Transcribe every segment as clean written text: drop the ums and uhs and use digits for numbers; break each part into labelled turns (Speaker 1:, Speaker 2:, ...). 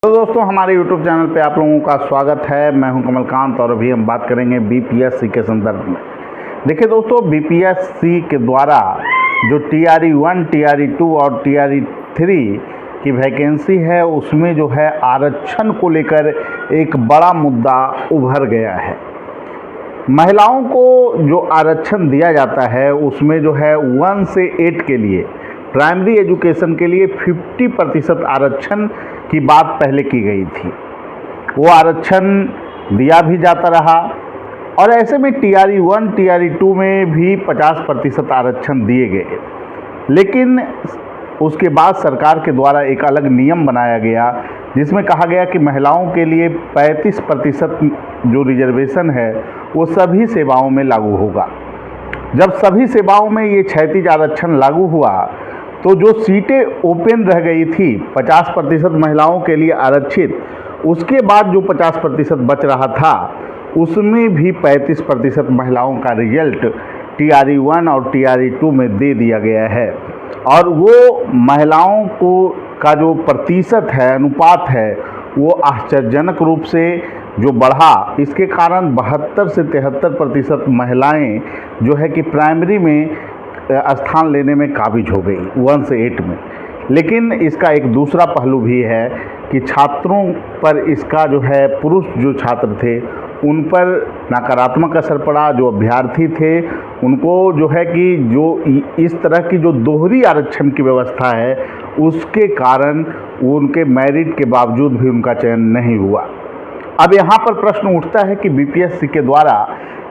Speaker 1: तो दोस्तों हमारे YouTube चैनल पे आप लोगों का स्वागत है। मैं हूं कमलकांत और अभी हम बात करेंगे बीपीएससी के संदर्भ में। देखिए दोस्तों, बीपीएससी के द्वारा जो TRE-1, TRE-2 और TRE-3 की वैकेंसी है उसमें जो है आरक्षण को लेकर एक बड़ा मुद्दा उभर गया है। महिलाओं को जो आरक्षण दिया जाता है उसमें जो है 1 से 8 के लिए प्राइमरी एजुकेशन के लिए 50% आरक्षण की बात पहले की गई थी। वो आरक्षण दिया भी जाता रहा और ऐसे में TRE-1, TRE-2 में भी 50% आरक्षण दिए गए। लेकिन उसके बाद सरकार के द्वारा एक अलग नियम बनाया गया जिसमें कहा गया कि महिलाओं के लिए 35% जो रिजर्वेशन है वो सभी सेवाओं में लागू होगा। जब सभी सेवाओं में ये क्षैतिज आरक्षण लागू हुआ तो जो सीटें ओपन रह गई थी 50% महिलाओं के लिए आरक्षित, उसके बाद जो 50% बच रहा था उसमें भी 35% महिलाओं का रिजल्ट TRE-1 और TRE-2 में दे दिया गया है। और वो महिलाओं को का जो प्रतिशत है, अनुपात है, वो आश्चर्यजनक रूप से जो बढ़ा। इसके कारण 72 से 73% महिलाएं जो है कि प्राइमरी में स्थान लेने में काबिज हो गई 1 से 8 में। लेकिन इसका एक दूसरा पहलू भी है कि छात्रों पर इसका जो है, पुरुष जो छात्र थे उन पर नकारात्मक असर पड़ा। जो अभ्यर्थी थे उनको जो है कि जो इस तरह की जो दोहरी आरक्षण की व्यवस्था है उसके कारण उनके मेरिट के बावजूद भी उनका चयन नहीं हुआ। अब यहाँ पर प्रश्न उठता है कि बीपीएससी के द्वारा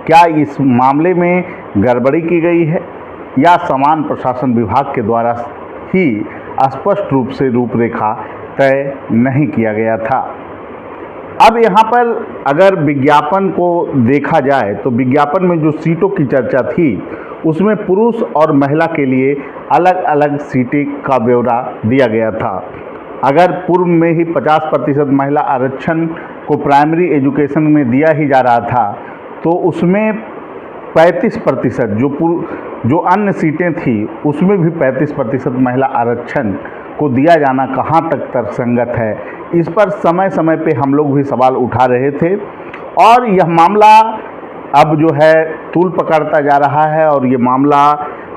Speaker 1: क्या इस मामले में गड़बड़ी की गई है या समान प्रशासन विभाग के द्वारा ही स्पष्ट रूप से रूपरेखा तय नहीं किया गया था। अब यहाँ पर अगर विज्ञापन को देखा जाए तो विज्ञापन में जो सीटों की चर्चा थी उसमें पुरुष और महिला के लिए अलग अलग सीटें का ब्यौरा दिया गया था। अगर पूर्व में ही 50% महिला आरक्षण को प्राइमरी एजुकेशन में दिया ही जा रहा था तो उसमें 35% जो अन्य सीटें थी उसमें भी 35% महिला आरक्षण को दिया जाना कहाँ तक तर्कसंगत है। इस पर समय समय पे हम लोग भी सवाल उठा रहे थे और यह मामला अब जो है तूल पकड़ता जा रहा है। और ये मामला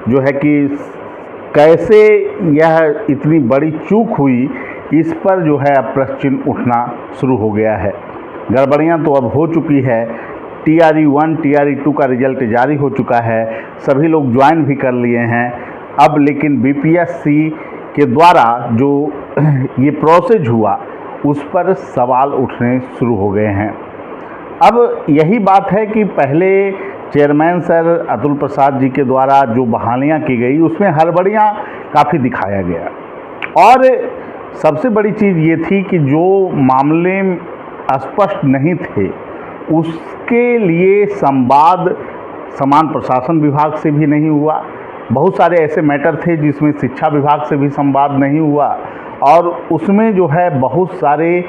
Speaker 1: जो है कि कैसे यह इतनी बड़ी चूक हुई, इस पर जो है अब प्रश्न चिन्ह उठना शुरू हो गया है। गड़बड़ियाँ तो अब हो चुकी है। TRE-1, TRE-2 का रिजल्ट जारी हो चुका है, सभी लोग ज्वाइन भी कर लिए हैं। अब लेकिन बीपीएससी के द्वारा जो ये प्रोसेस हुआ उस पर सवाल उठने शुरू हो गए हैं। अब यही बात है कि पहले चेयरमैन सर अतुल प्रसाद जी के द्वारा जो बहालियाँ की गई उसमें हड़बड़ियाँ काफ़ी दिखाया गया। और सबसे बड़ी चीज़ ये थी कि जो मामले स्पष्ट नहीं थे उसके लिए संवाद समान प्रशासन विभाग से भी नहीं हुआ। बहुत सारे ऐसे मैटर थे जिसमें शिक्षा विभाग से भी संवाद नहीं हुआ और उसमें जो है बहुत सारे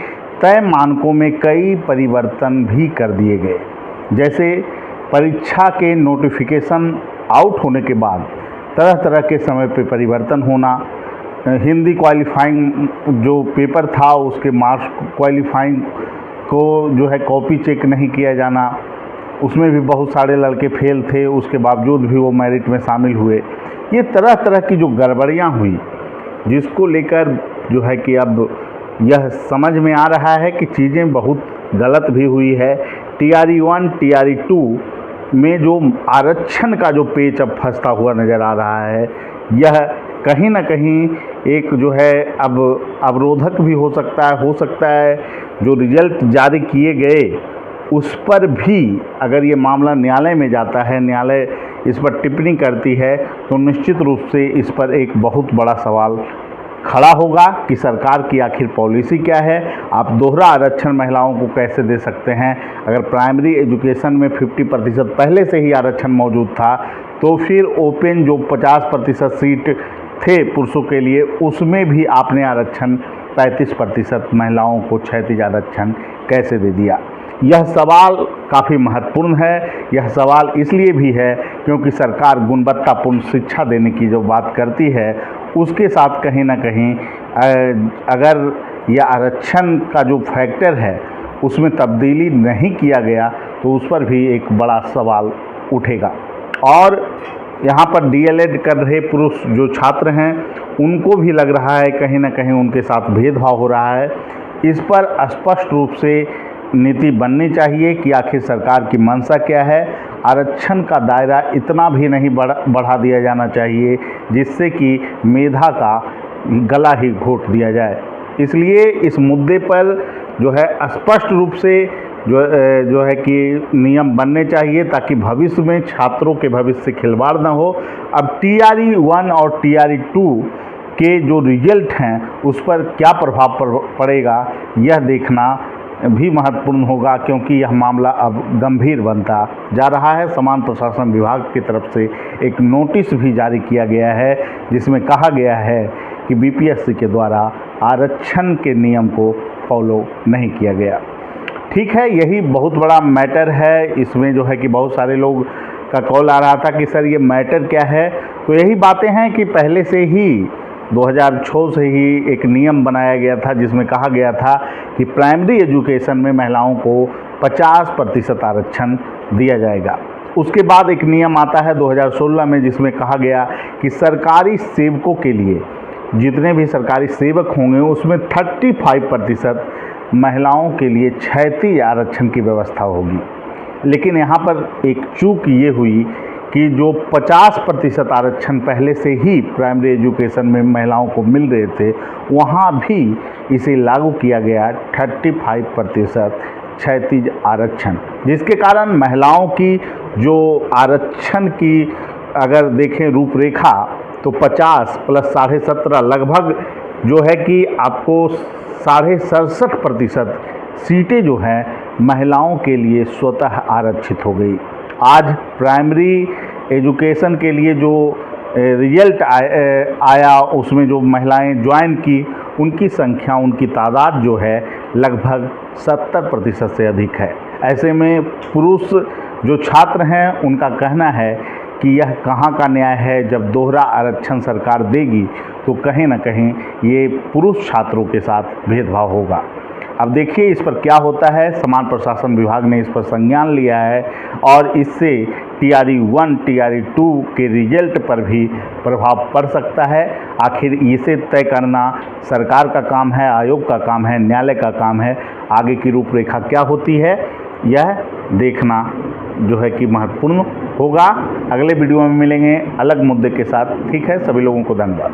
Speaker 1: तय मानकों में कई परिवर्तन भी कर दिए गए। जैसे परीक्षा के नोटिफिकेशन आउट होने के बाद तरह तरह के समय पे परिवर्तन होना, हिंदी क्वालिफाइंग जो पेपर था उसके मार्क्स क्वालिफाइंग को जो है कॉपी चेक नहीं किया जाना, उसमें भी बहुत सारे लड़के फेल थे, उसके बावजूद भी वो मेरिट में शामिल हुए। ये तरह तरह की जो गड़बड़ियाँ हुई जिसको लेकर जो है कि अब यह समझ में आ रहा है कि चीज़ें बहुत गलत भी हुई है। TRE-1, TRE-2 में जो आरक्षण का जो पेच अब फंसता हुआ नज़र आ रहा है, यह कहीं ना कहीं एक जो है अब अवरोधक भी हो सकता है जो रिजल्ट जारी किए गए उस पर भी अगर ये मामला न्यायालय में जाता है, न्यायालय इस पर टिप्पणी करती है तो निश्चित रूप से इस पर एक बहुत बड़ा सवाल खड़ा होगा कि सरकार की आखिर पॉलिसी क्या है। आप दोहरा आरक्षण महिलाओं को कैसे दे सकते हैं? अगर प्राइमरी एजुकेशन में 50% पहले से ही आरक्षण मौजूद था तो फिर ओपन जो 50% सीट थे पुरुषों के लिए उसमें भी आपने आरक्षण 35% महिलाओं को क्षैतिज आरक्षण कैसे दे दिया? यह सवाल काफ़ी महत्वपूर्ण है। यह सवाल इसलिए भी है क्योंकि सरकार गुणवत्तापूर्ण शिक्षा देने की जो बात करती है उसके साथ कहीं ना कहीं अगर या आरक्षण का जो फैक्टर है उसमें तब्दीली नहीं किया गया तो उस पर भी एक बड़ा सवाल उठेगा। और यहाँ पर डीएलएड कर रहे पुरुष जो छात्र हैं उनको भी लग रहा है कहीं ना कहीं उनके साथ भेदभाव हो रहा है। इस पर स्पष्ट रूप से नीति बननी चाहिए कि आखिर सरकार की मंशा क्या है। आरक्षण का दायरा इतना भी नहीं बढ़ा दिया जाना चाहिए जिससे कि मेधा का गला ही घोट दिया जाए। इसलिए इस मुद्दे पर जो है स्पष्ट रूप से जो है कि नियम बनने चाहिए ताकि भविष्य में छात्रों के भविष्य से खिलवाड़ न हो। अब TRE 1 और TRE 2 के जो रिजल्ट हैं उस पर क्या प्रभाव पड़ेगा यह देखना भी महत्वपूर्ण होगा, क्योंकि यह मामला अब गंभीर बनता जा रहा है। समान प्रशासन विभाग की तरफ से एक नोटिस भी जारी किया गया है जिसमें कहा गया है कि BPSC के द्वारा आरक्षण के नियम को फॉलो नहीं किया गया। ठीक है, यही बहुत बड़ा मैटर है। इसमें जो है कि बहुत सारे लोग का कॉल आ रहा था कि सर ये मैटर क्या है। तो यही बातें हैं कि पहले से ही 2006 से ही एक नियम बनाया गया था जिसमें कहा गया था कि प्राइमरी एजुकेशन में महिलाओं को 50% आरक्षण दिया जाएगा। उसके बाद एक नियम आता है 2016 में जिसमें कहा गया कि सरकारी सेवकों के लिए, जितने भी सरकारी सेवक होंगे उसमें 35% महिलाओं के लिए क्षैतिज आरक्षण की व्यवस्था होगी। लेकिन यहाँ पर एक चूक ये हुई कि जो 50% आरक्षण पहले से ही प्राइमरी एजुकेशन में महिलाओं को मिल रहे थे वहाँ भी इसे लागू किया गया 35% क्षैतिज आरक्षण, जिसके कारण महिलाओं की जो आरक्षण की अगर देखें रूपरेखा तो 50 प्लस 17.5 लगभग जो है कि आपको 67.5% सीटें जो हैं महिलाओं के लिए स्वतः आरक्षित हो गई। आज प्राइमरी एजुकेशन के लिए जो रिजल्ट आया उसमें जो महिलाएं ज्वाइन की उनकी संख्या, उनकी तादाद जो है लगभग 70% से अधिक है। ऐसे में पुरुष जो छात्र हैं उनका कहना है कि यह कहाँ का न्याय है। जब दोहरा आरक्षण सरकार देगी तो कहीं ना कहीं ये पुरुष छात्रों के साथ भेदभाव होगा। अब देखिए इस पर क्या होता है। समान प्रशासन विभाग ने इस पर संज्ञान लिया है और इससे TRE 1 TRE 2 के रिजल्ट पर भी प्रभाव पड़ सकता है। आखिर इसे तय करना सरकार का काम है, आयोग का काम है, न्यायालय का काम है। आगे की रूपरेखा क्या होती है यह देखना जो है कि महत्वपूर्ण होगा। अगले वीडियो में मिलेंगे अलग मुद्दे के साथ। ठीक है, सभी लोगों को धन्यवाद।